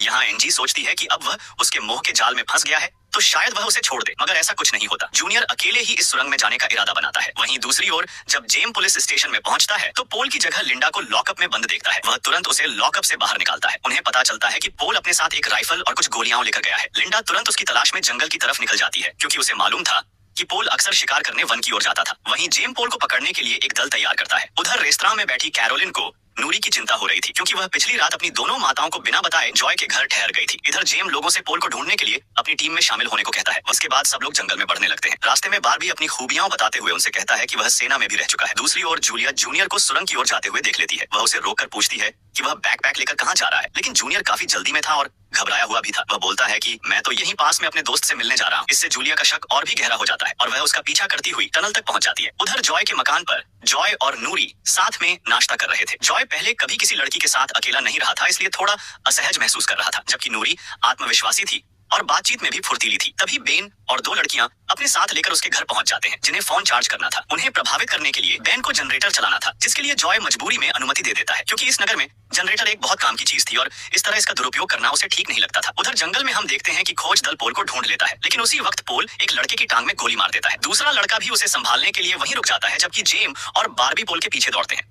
यहाँ एंजी सोचती है कि अब वह उसके मोह के जाल में फंस गया है तो शायद वह उसे छोड़ दे, मगर ऐसा कुछ नहीं होता। जूनियर अकेले ही इस सुरंग में जाने का इरादा बनाता है। वहीं दूसरी ओर जब जेम पुलिस स्टेशन में पहुंचता है तो पोल की जगह लिंडा को लॉकअप में बंद देखता है। वह तुरंत उसे लॉकअप से बाहर निकालता है। उन्हें पता चलता है कि पोल अपने साथ एक राइफल और कुछ गोलियां लेकर गया है। लिंडा तुरंत उसकी तलाश में जंगल की तरफ निकल जाती है क्योंकि उसे मालूम था कि पोल अक्सर शिकार करने वन की ओर जाता था। वहीं जेम पोल को पकड़ने के लिए एक दल तैयार करता है। उधर रेस्तरां में बैठी कैरोलिन को नूरी की चिंता हो रही थी क्योंकि वह पिछली रात अपनी दोनों माताओं को बिना बताए जॉय के घर ठहर गई थी। इधर जेम लोगों से पोल को ढूंढने के लिए अपनी टीम में शामिल होने को कहता है। उसके बाद सब लोग जंगल में बढ़ने लगते हैं। रास्ते में बारबी अपनी खूबियां बताते हुए उनसे कहता है कि वह सेना में भी रह चुका है। दूसरी ओर जूलिया जूनियर को सुरंग की ओर जाते हुए देख लेती है। वह उसे रोककर पूछती है कि वह बैकपैक लेकर कहाँ जा रहा है, लेकिन जूनियर काफी जल्दी में था और घबराया हुआ भी था। वह बोलता है कि मैं तो यहीं पास में अपने दोस्त से मिलने जा रहा हूँ। इससे जूलिया का शक और भी गहरा हो जाता है और वह उसका पीछा करती हुई टनल तक पहुंच जाती है। उधर जॉय के मकान पर जॉय और नूरी साथ में नाश्ता कर रहे थे। जॉय पहले कभी किसी लड़की के साथ अकेला नहीं रहा था, इसलिए थोड़ा असहज महसूस कर रहा था, जबकि नूरी आत्मविश्वासी थी और बातचीत में भी फुर्तीली थी। तभी बेन और दो लड़कियां अपने साथ लेकर उसके घर पहुंच जाते हैं, जिन्हें फोन चार्ज करना था। उन्हें प्रभावित करने के लिए बेन को जनरेटर चलाना था, जिसके लिए जॉय मजबूरी में अनुमति दे देता है क्योंकि इस नगर में जनरेटर एक बहुत काम की चीज थी और इस तरह इसका दुरुपयोग करना उसे ठीक नहीं लगता था। उधर जंगल में हम देखते हैं कि खोज दल पोल को ढूंढ लेता है, लेकिन उसी वक्त पोल एक लड़के की टांग में गोली मार देता है। दूसरा लड़का भी उसे संभालने के लिए वहीं रुक जाता है, जबकि जेम और बारबी पोल के पीछे दौड़ते हैं।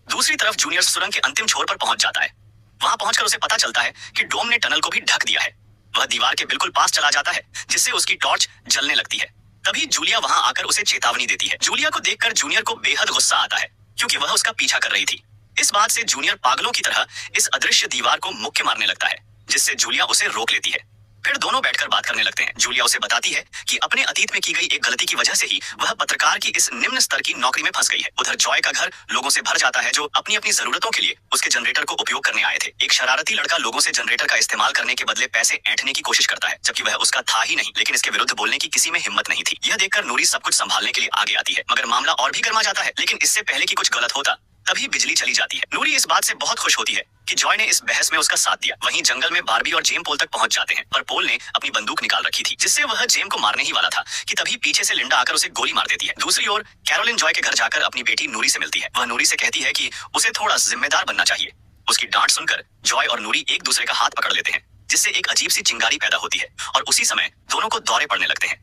दूसरी तरफ जूनियर सुरंग के अंतिम छोर पर पहुंच जाता है। वहां पहुंचकर उसे पता चलता है कि डोम ने टनल को भी ढक दिया है। वह दीवार के बिल्कुल पास चला जाता है, जिससे उसकी टॉर्च जलने लगती है। तभी जूलिया वहां आकर उसे चेतावनी देती है। जूलिया को देखकर जूनियर को बेहद गुस्सा आता है क्योंकि वह उसका पीछा कर रही थी। इस बात से जूनियर पागलों की तरह इस अदृश्य दीवार को मुक्के मारने लगता है, जिससे जूलिया उसे रोक लेती है। फिर दोनों बैठकर बात करने लगते हैं। जूलिया उसे बताती है कि अपने अतीत में की गई एक गलती की वजह से ही वह पत्रकार की इस निम्न स्तर की नौकरी में फंस गई है। उधर जॉय का घर लोगों से भर जाता है जो अपनी अपनी जरूरतों के लिए उसके जनरेटर को उपयोग करने आए थे। एक शरारती लड़का लोगों से जनरेटर का इस्तेमाल करने के बदले पैसे ऐंठने की कोशिश करता है, जबकि वह उसका था ही नहीं, लेकिन इसके विरुद्ध बोलने की किसी में हिम्मत नहीं थी। यह देखकर नूरी सब कुछ संभालने के लिए आगे आती है, मगर मामला और भी गर्मा जाता है। लेकिन इससे पहले कि कुछ गलत होता तभी बिजली चली जाती है। नूरी इस बात से बहुत खुश होती है कि जॉय ने इस बहस में उसका साथ दिया। वहीं जंगल में बारबी और जेम पोल तक पहुंच जाते हैं, पर पोल ने अपनी बंदूक निकाल रखी थी, जिससे वह जेम को मारने ही वाला था कि तभी पीछे से लिंडा आकर उसे गोली मार देती है। दूसरी ओर कैरोलिन जॉय के घर जाकर अपनी बेटी नूरी से मिलती है। वह नूरी से कहती है कि उसे थोड़ा जिम्मेदार बनना चाहिए। उसकी डांट सुनकर जॉय और नूरी एक दूसरे का हाथ पकड़ लेते हैं, जिससे एक अजीब सी चिंगारी पैदा होती है और उसी समय दोनों को दौरे पड़ने लगते हैं।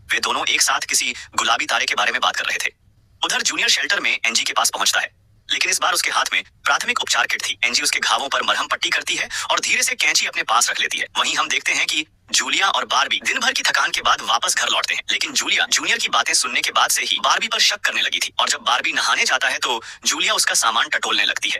वे दोनों एक साथ किसी गुलाबी तारे के बारे में बात कर रहे थे। उधर जूनियर शेल्टर में एंजी के पास पहुंचता है, लेकिन इस बार उसके हाथ में प्राथमिक उपचार किट थी। एंजी उसके घावों पर मरहम पट्टी करती है और धीरे से कैंची अपने पास रख लेती है। वहीं हम देखते हैं कि जूलिया और बारबी दिन भर की थकान के बाद वापस घर लौटते हैं, लेकिन जूलिया जूनियर की बातें सुनने के बाद से ही बारबी पर शक करने लगी थी और जब बारबी नहाने जाता है तो जूलिया उसका सामान टटोलने लगती है।